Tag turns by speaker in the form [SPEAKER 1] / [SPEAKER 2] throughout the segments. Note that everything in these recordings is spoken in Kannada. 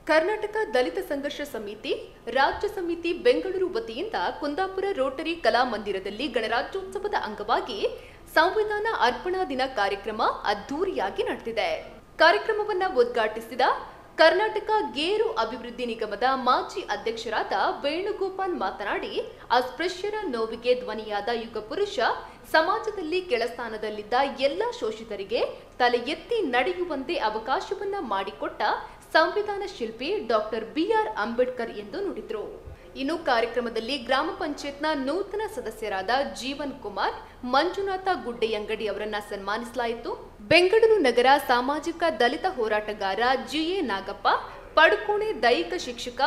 [SPEAKER 1] ಕರ್ನಾಟಕ ದಲಿತ ಸಂಘರ್ಷ ಸಮಿತಿ ರಾಜ್ಯ ಸಮಿತಿ ಬೆಂಗಳೂರು ವತಿಯಿಂದ ಕುಂದಾಪುರ ರೋಟರಿ ಕಲಾ ಮಂದಿರದಲ್ಲಿ ಗಣರಾಜ್ಯೋತ್ಸವದ ಅಂಗವಾಗಿ ಸಂವಿಧಾನ ಅರ್ಪಣಾ ದಿನ ಕಾರ್ಯಕ್ರಮ ಅದ್ದೂರಿಯಾಗಿ ನಡೆದಿದೆ. ಕಾರ್ಯಕ್ರಮವನ್ನು ಉದ್ಘಾಟಿಸಿದ ಕರ್ನಾಟಕ ಗೇರು ಅಭಿವೃದ್ಧಿ ನಿಗಮದ ಮಾಜಿ ಅಧ್ಯಕ್ಷರಾದ ವೇಣುಗೋಪಾಲ್ ಮಾತನಾಡಿ, ಅಸ್ಪೃಶ್ಯರ ನೋವಿಗೆ ಧ್ವನಿಯಾದ ಯುಗ ಪುರುಷ, ಸಮಾಜದಲ್ಲಿ ಕೆಳಸ್ಥಾನದಲ್ಲಿದ್ದ ಎಲ್ಲ ಶೋಷಿತರಿಗೆ ತಲೆ ಎತ್ತಿ ನಡೆಯುವಂತೆ ಅವಕಾಶವನ್ನ ಮಾಡಿಕೊಟ್ಟ ಸಂವಿಧಾನ ಶಿಲ್ಪಿ ಡಾಕ್ಟರ್ ಬಿ.ಆರ್. ಅಂಬೇಡ್ಕರ್ ಎಂದು ನುಡಿದರು. ಇನ್ನು ಕಾರ್ಯಕ್ರಮದಲ್ಲಿ ಗ್ರಾಮ ಪಂಚಾಯತ್ನ ನೂತನ ಸದಸ್ಯರಾದ ಜೀವನ್ ಕುಮಾರ್, ಮಂಜುನಾಥ ಗುಡ್ಡೆಯಂಗಡಿ ಅವರನ್ನ ಸನ್ಮಾನಿಸಲಾಯಿತು. ಬೆಂಗಳೂರು ನಗರ ಸಾಮಾಜಿಕ ದಲಿತ ಹೋರಾಟಗಾರ ಜಿ.ಎ. ನಾಗಪ್ಪ, ಪಡುಕೋಣೆ ದೈಹಿಕ ಶಿಕ್ಷಕ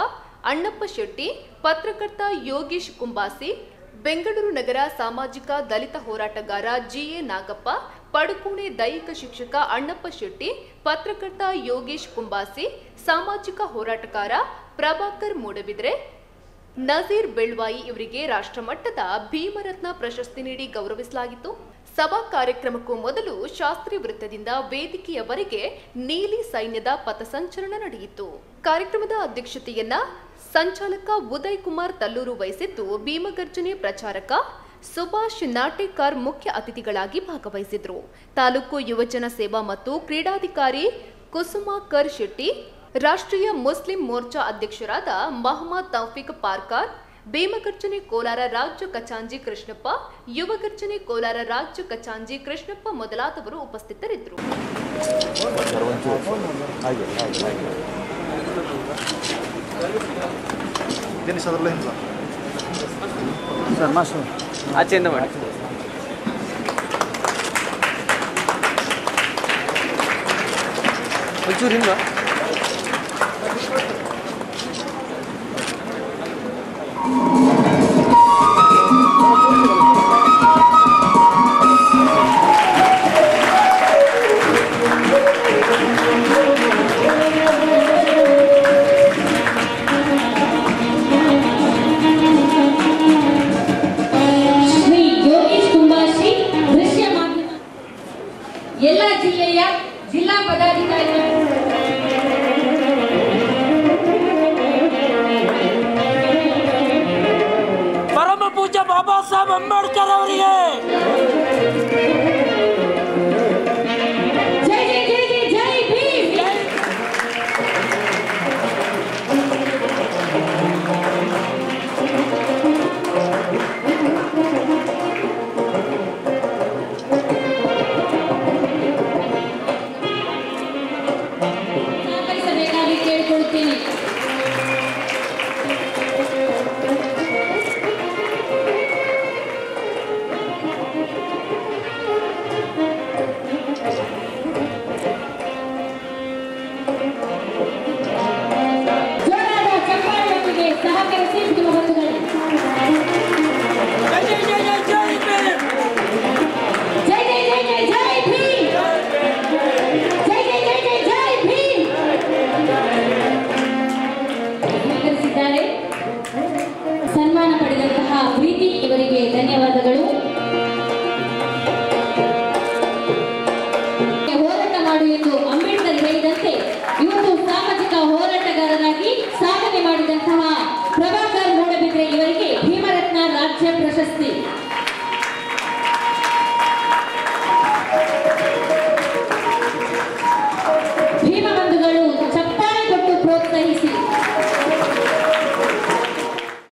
[SPEAKER 1] ಅಣ್ಣಪ್ಪ ಶೆಟ್ಟಿ, ಪತ್ರಕರ್ತ ಯೋಗೇಶ್ ಕುಂಬಾಸಿ, ಬೆಂಗಳೂರು ನಗರ ಸಾಮಾಜಿಕ ದಲಿತ ಹೋರಾಟಗಾರ ಜಿ.ಎ. ನಾಗಪ್ಪ, ಪಡುಕೋಣೆ ದೈಹಿಕ ಶಿಕ್ಷಕ ಅಣ್ಣಪ್ಪ ಶೆಟ್ಟಿ, ಪತ್ರಕರ್ತ ಯೋಗೇಶ್ ಕುಂಬಾಸಿ, ಸಾಮಾಜಿಕ ಹೋರಾಟಗಾರ ಪ್ರಭಾಕರ್ ಮೂಡಬಿದ್ರೆ, ನಜೀರ್ ಬೆಳ್ವಾಯಿ ಇವರಿಗೆ ರಾಷ್ಟ್ರಮಟ್ಟದ ಭೀಮರತ್ನ ಪ್ರಶಸ್ತಿ ನೀಡಿ ಗೌರವಿಸಲಾಗಿತ್ತು. ಸಭಾ ಕಾರ್ಯಕ್ರಮಕ್ಕೂ ಮೊದಲು ಶಾಸ್ತ್ರಿ ವೃತ್ತದಿಂದ ವೇದಿಕೆಯವರೆಗೆ ನೀಲಿ ಸೈನ್ಯದ ಪಥಸಂಚಲನ ನಡೆಯಿತು. ಕಾರ್ಯಕ್ರಮದ ಅಧ್ಯಕ್ಷತೆಯನ್ನ ಸಂಚಾಲಕ ಉದಯ್ ಕುಮಾರ್ ತಲ್ಲೂರು ವಹಿಸಿದ್ದು, ಭೀಮಗರ್ಜನೆ ಪ್ರಚಾರಕ ಸುಭಾಷ್ ನಾಟೇಕರ್ ಮುಖ್ಯ ಅತಿಥಿಗಳಾಗಿ ಭಾಗವಹಿಸಿದ್ರು. ತಾಲೂಕು ಯುವಜನ ಸೇವಾ ಮತ್ತು ಕ್ರೀಡಾಧಿಕಾರಿ ಕುಸುಮಾಕರ್ ಶೆಟ್ಟಿ, ರಾಷ್ಟ್ರೀಯ ಮುಸ್ಲಿಂ ಮೋರ್ಚಾ ಅಧ್ಯಕ್ಷರಾದ ಮಹಮ್ಮದ್ ತೌಫಿಕ್ ಪಾರ್ಕಾರ್, ಭೀಮಗರ್ಜನೆ ಕೋಲಾರ ರಾಜ್ಯ ಖಚಾಂಜಿ ಕೃಷ್ಣಪ್ಪ, ಯುವಗರ್ಜನೆ ಕೋಲಾರ ರಾಜ್ಯ ಖಚಾಂಜಿ ಕೃಷ್ಣಪ್ಪ ಮೊದಲಾದವರು ಉಪಸ್ಥಿತರಿದ್ದರು.
[SPEAKER 2] ಆಚೆಯಿಂದ ಮಾಡಿ. ಒಂಚೂರು ಹಿಂಗ
[SPEAKER 3] ಎಲ್ಲ ಜಿಲ್ಲೆಯ ಜಿಲ್ಲಾ ಪದಾಧಿಕಾರಿಗಳು,
[SPEAKER 4] ಪರಮ ಪೂಜ್ಯ ಬಾಬಾ ಸಾಹೇಬ್ ಅಂಬೇಡ್ಕರ್ ಅವರಿಗೆ